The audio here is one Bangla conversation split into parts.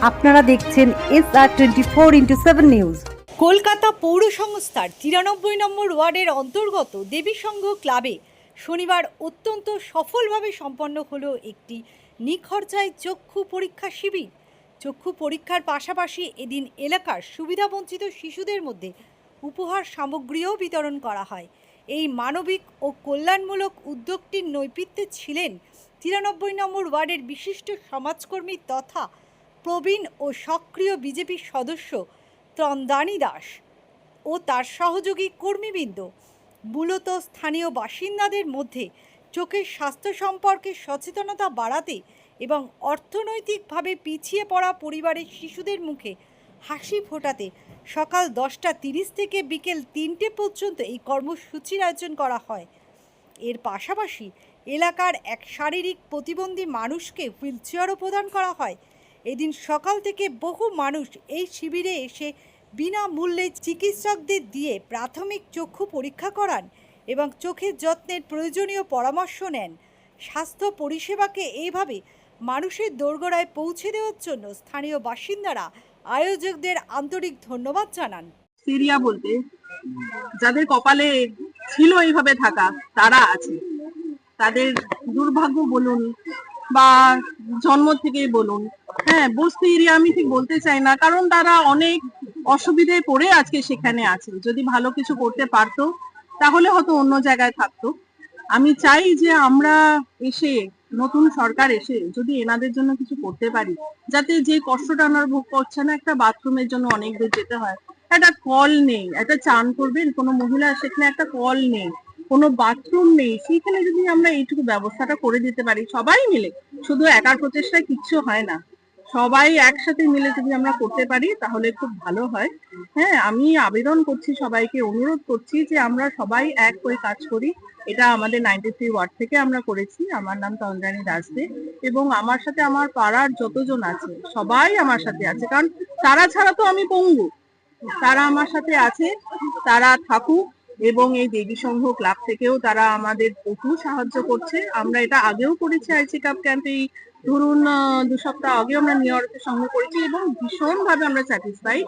আপনারা দেখছেন SR24x7 নিউজ। কলকাতা পৌর সংস্থার 93 নম্বর ওয়ার্ডের অন্তর্গত দেবী সংঘ ক্লাবে শনিবার অত্যন্ত সফলভাবে সম্পন্ন হলো একটি নিখরচায় চক্ষু পরীক্ষা শিবির। চক্ষু পরীক্ষার পাশাপাশি এদিন এলাকার সুবিধাবঞ্চিত শিশুদের মধ্যে উপহার সামগ্রীও বিতরণ করা হয়। এই মানবিক ও কল্যাণমূলক উদ্যোগটির নেতৃত্বে ছিলেন 93 নম্বর ওয়ার্ডের বিশিষ্ট সমাজকর্মী তথা প্রবীণ ও সক্রিয় বিজেপি সদস্য ত্রন্দানী দাস ও তার সহযোগী কর্মীবৃন্দ। মূলত স্থানীয় বাসিন্দাদের মধ্যে চোখের স্বাস্থ্য সম্পর্কে সচেতনতা বাড়াতে এবং অর্থনৈতিকভাবে পিছিয়ে পড়া পরিবারের শিশুদের মুখে হাসি ফোটাতে সকাল 10:30 থেকে বিকেল 3টে পর্যন্ত এই কর্মসূচির আয়োজন করা হয়। এর পাশাপাশি এলাকার এক শারীরিক প্রতিবন্ধী মানুষকে হুইলচেয়ারও প্রদান করা হয়। এদিন সকাল থেকে বহু মানুষ এই শিবিরে এসে বিনামূল্যে চিকিৎসকদের দিয়ে প্রাথমিক চক্ষু পরীক্ষা করান এবং চোখের যত্নের প্রয়োজনীয় পরামর্শ নেন। স্বাস্থ্য পরিষেবাকে এইভাবে মানুষের দোরগোড়ায় পৌঁছে দেওয়ার জন্য স্থানীয় বাসিন্দারা আয়োজকদের আন্তরিক ধন্যবাদ জানান। সিরিয়া বলতে যাদের কপালে ছিল এইভাবে থাকা তারা আছে, তাদের দুর্ভাগ্য বলুন বা জন্ম থেকেই বলুন, হ্যাঁ বস্তি এরিয়া আমি ঠিক বলতে চাই না, কারণ তারা অনেক অসুবিধায় পড়ে আজকে সেখানে আছে। যদি ভালো কিছু করতে পারতো তাহলে হয়তো অন্য জায়গায় থাকতো। আমি চাই যে আমরা এসে নতুন সরকার এসে যদি এনাদের জন্য কিছু করতে পারি, যাতে যে কষ্টটা ওনারা ভোগ করছে না, একটা বাথরুমের জন্য অনেক দূর যেতে হয়, একটা কল নেই, একটা চান করবেন কোনো মহিলা সেখানে একটা কল নেই, কোনো বাথরুম নেই, সেইখানে যদি আমরা এইটুকু ব্যবস্থাটা করে দিতে পারি সবাই মিলে, শুধু একার প্রচেষ্টায় কিচ্ছু হয় না, সবাই একসাথে মিলে যদি আমরা করতে পারি তাহলে খুব ভালো হয়। হ্যাঁ, আমি আবেদন করছি, সবাইকে অনুরোধ করছি যে আমরা সবাই এক হয়ে কাজ করি। এটা আমাদের 93 ওয়ার্ড থেকে আমরা করেছি। আমার নাম ত্রন্দানী দাস দে এবং আমার সাথে আমার পাড়ার যতজন আছে সবাই আমার সাথে আছে, কারণ তারা ছাড়া তো আমি পঙ্গু। তারা আমার সাথে আছে, তারা থাকুক। এবং এই দেবী সংঘ ক্লাব থেকেও তারা আমাদের বহু সাহায্য করছে। আমরা এটা আগেও করেছি, আই চেক আপ ক্যাম্প, এই ধরুন 2 সপ্তাহ আগে আমরা নিউ ইয়র্কের সঙ্গে করেছি এবং ভীষণ ভাবে আমরা স্যাটিসফাই।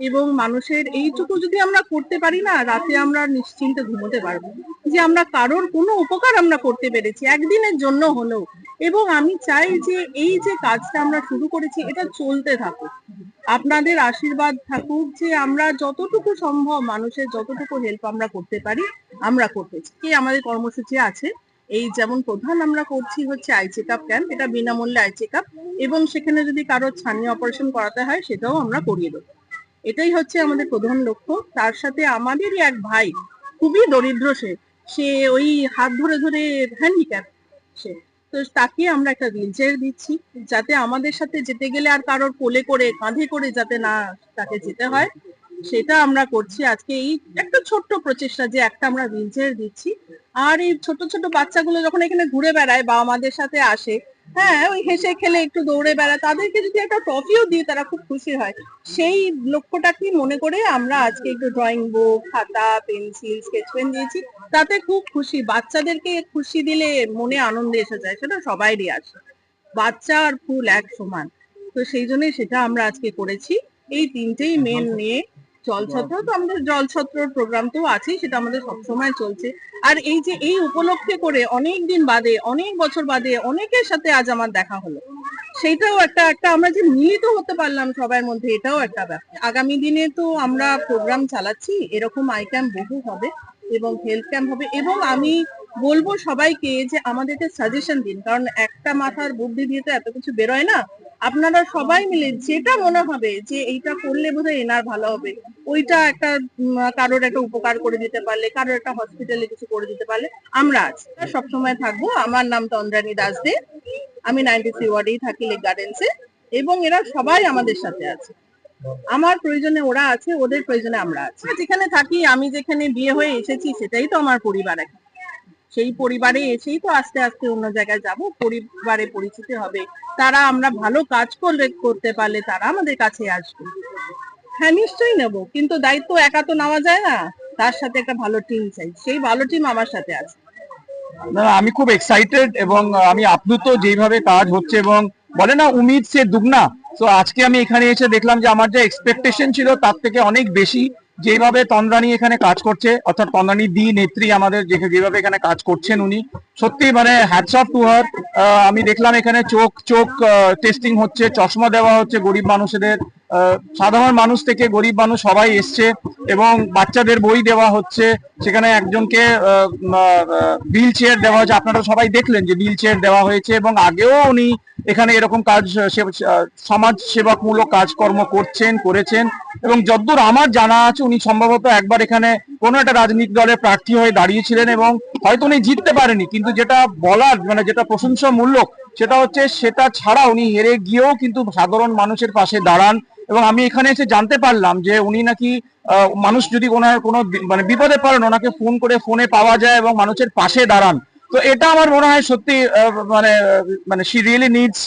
এবং মানুষের এইটুকু যদি আমরা করতে পারি না, রাতে আমরা নিশ্চিন্তে ঘুমোতে পারবো যে আমরা কারোর কোনো উপকার আমরা করতে পেরেছি একদিনের জন্য হলেও। এবং আমি চাই যে এই যে কাজটা আমরা শুরু করেছি এটা চলতে থাকুক, আপনাদের আশীর্বাদ থাকুক, যে আমরা যতটুকু সম্ভব মানুষের যতটুকু হেল্প আমরা করতে পারি আমরা করতেছি। কি আমাদের কর্মসূচি আছে, এই যেমন প্রধান আমরা করছি হচ্ছে আই চেক আপ ক্যাম্প, এটা বিনামূল্যে আই চেক আপ, এবং সেখানে যদি কারোর ছানি অপারেশন করাতে হয় সেটাও আমরা করিয়ে দেবো। এটাই হচ্ছে আমাদের প্রধান লক্ষ্য। তার সাথে আমাদেরই এক ভাই খুবই দরিদ্র, সে ওই হাত ধরে ধরে হ্যান্ডিক্যাপ, সে তো তাকে আমরা একটা হুইল চেয়ার দিচ্ছি, যাতে আমাদের সাথে যেতে গেলে আর কারোর কোলে করে কাঁধে করে যাতে না তাকে যেতে হয়, সেটা আমরা করছি। আজকে এই একটা ছোট্ট প্রচেষ্টা যে একটা আমরা হুইল চেয়ার দিচ্ছি। আর এই ছোট ছোট বাচ্চাগুলো যখন এখানে ঘুরে বেড়ায় বা আমাদের সাথে আসে, হ্যাঁ ওই হেসে খেলে একটু দৌড়ে বেড়ায়, তাদেরকে যদি একটা ট্রফিও দিই তারা খুব খুশি হয়। সেই লক্ষ্যটাকে মনে করে আমরা আজকে একটু ড্রয়িং বুক, খাতা, পেন্সিল, স্কেচ পেন দিয়েছি, তাতে খুব খুশি। বাচ্চাদেরকে খুশি দিলে মনে আনন্দ এসে যায়, সেটা সবাইরই আসে, বাচ্চা আর ফুল এক সমান। তো সেই জন্যই সেটা আমরা আজকে করেছি। এই তিনটেই মেন নিয়ে জলছত্র, তো আমাদের জলছত্র প্রোগ্রাম তো আছে, সেটা আমাদের সবসময় চলছে। আর এই যে এই উপলক্ষে করে অনেক দিন বাদে, অনেক বছর বাদে অনেকের সাথে আজ আমার দেখা হলো, সেইটাও একটা একটা আমরা যে মিলিত হতে পারলাম সবার মধ্যে, এটাও একটা ব্যাপার। আগামী দিনে তো আমরা প্রোগ্রাম চালাচ্ছি, এরকম আই ক্যাম্প বহু হবে এবং হেলথ ক্যাম্প হবে। এবং আমি বলবো সবাইকে যে আমাদেরকে সাজেশন দিন, কারণ একটা মাথার বুদ্ধি দিয়ে তো এত কিছু বেরোয় না। আপনারা সবাই মিলে যেটা মনে হবে যে এইটা করলে বোধহয় এনার ভালো হবে, ওইটা একটা কারোর একটা উপকার করে দিতে পারলে, কারোর একটা হসপিটালে কিছু করে দিতে পারলে আমরা আছি, সবসময় থাকবো। আমার নাম ত্রন্দানী দাস দে, আমি 93 ওয়ার্ডেই থাকি, লেক গার্ডেন্সে, এবং এরা সবাই আমাদের সাথে আছে। আমার প্রয়োজনে ওরা আছে, ওদের প্রয়োজনে আমরা আছি। যেখানে থাকি, আমি যেখানে বিয়ে হয়ে এসেছি সেটাই তো আমার পরিবার। এখন সেই পরিবারে এসেই তো আস্তে আস্তে অন্য জায়গায় যাব, পরিবারে পরিচিতি হবে, তারা আমরা ভালো কাজ করতে পারলে তারা আমাদের কাছে আসবে। হ্যাঁ নিশ্চয়ই নেব, কিন্তু দায়িত্ব একা তো নেওয়া যায় না, তার সাথে একটা ভালো টিম চাই, সেই ভালো টিম আমার সাথে আছে। না, আমি খুব এক্সাইটেড এবং আমি আপ্লুত যেইভাবে কাজ হচ্ছে, এবং বলে না উমিদ সে দুগনা, তো আজকে আমি এখানে এসে দেখলাম যে আমার যে এক্সপেকটেশন ছিল তার থেকে অনেক বেশি যেভাবে তন্দ্রানী এখানে কাজ করছে, অর্থাৎ তন্দ্রানী দি নেত্রী আমাদের যেভাবে এখানে কাজ করছেন উনি, সত্যি মানে হ্যাটস অফ টু হার। আমি দেখলাম এখানে চোখ চোখ টেস্টিং হচ্ছে, চশমা দেওয়া হচ্ছে গরিব মানুষদের, সাধারণ মানুষ থেকে গরিব মানুষ সবাই এসছে, এবং বাচ্চাদের বই দেওয়া হচ্ছে। সেখানে একজনকে হুইল চেয়ার দেওয়া হয়েছে, আপনারা সবাই দেখলেন যে হুইল চেয়ার দেওয়া হয়েছে, এবং আগেও উনি এখানে এরকম কাজ সমাজ সেবামূলক কাজকর্ম করেছেন। এবং যতদূর আমার জানা আছে উনি সম্ভবত একবার এখানে কোনো একটা রাজনৈতিক দলের প্রার্থী হয়ে দাঁড়িয়েছিলেন, এবং হয়তো উনি জিততে পারেনি, কিন্তু যেটা বলার মানে যেটা প্রশংসামূলক সেটা হচ্ছে সেটা ছাড়া উনি হেরে গিয়েও কিন্তু সাধারণ মানুষের পাশে দাঁড়ান। এবং আমি এখানে এসে জানতে পারলাম যে উনি নাকি মানুষ যদি ওনার কোনো মানে বিপদে পড়েন ওনাকে ফোন করে ফোনে পাওয়া যায় এবং মানুষের পাশে দাঁড়ান। তো এটা আমার মনে হয় সত্যি মানে মানে শি রিয়েলি নিডস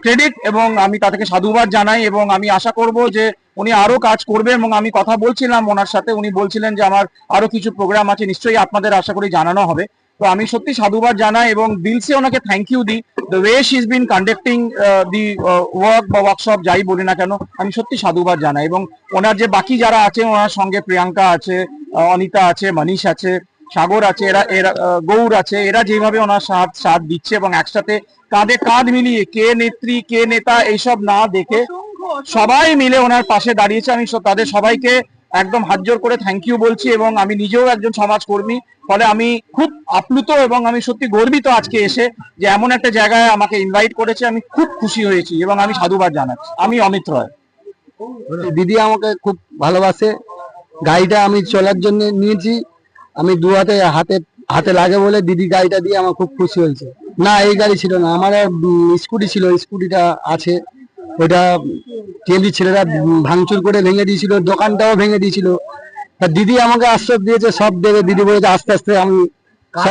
ক্রেডিট, এবং আমি তাদেরকে সাধুবাদ জানাই, এবং আমি আশা করব যে উনি আরো কাজ করবেন। এবং আমি কথা বলছিলাম ওনার সাথে, উনি বলছিলেন যে আমার আরো কিছু প্রোগ্রাম আছে, নিশ্চয়ই আপনাদের আশা করি জানানো হবে। তো আমি সত্যি সাধুবাদ জানাই এবং দিলসে ওনাকে থ্যাংক ইউ দিই, the way she is bin conducting the work বা ওয়ার্কশপ যাই বলি না কেন, আমি সত্যি সাধুবাদ জানাই। এবং ওনার যে বাকি যারা আছে ওনার সঙ্গে প্রিয়াঙ্কা আছে, অনিতা আছে, মনীষ আছে, সাগর আছে, এরা গৌর আছে, এরা যেভাবে ওনার সাথ দিচ্ছে এবং একসাথে কাঁধে কাঁধ মিলিয়ে কে নেত্রী কে নেতা এইসব না দেখে সবাই মিলে ওনার পাশে দাঁড়িয়েছে। আমি তাদের সবাইকে একদম হাত জোর করে থ্যাংক ইউ বলছি, এবং আমি নিজেও একজন সমাজকর্মী, ফলে আমি খুব আপ্লুত এবং আমি সত্যি গর্বিত আজকে এসে যে এমন একটা জায়গায় আমাকে ইনভাইট করেছে। আমি খুব খুশি হয়েছি এবং আমি সাধুবাদ জানাচ্ছি। আমি অমিত রয়। দিদি আমাকে খুব ভালোবাসে, গাড়িটা আমি চলার জন্য নিয়েছি, আমি দু হাতে হাতে হাতে লাগে বলে দিদি গাড়িটা দিয়ে আমার খুব খুশি হয়েছে। না, এই গাড়ি ছিল না, আমার স্কুটি ছিল, স্কুটিটা আছে, ওইটা টিএমসি ছেলেরা ভাঙচুর করে ভেঙে দিয়েছিল, দোকানটাও ভেঙে দিয়েছিল। তা দিদি আমাকে আশ্বাস দিয়েছে সব দেবে, দিদি বলেছে আস্তে আস্তে আমি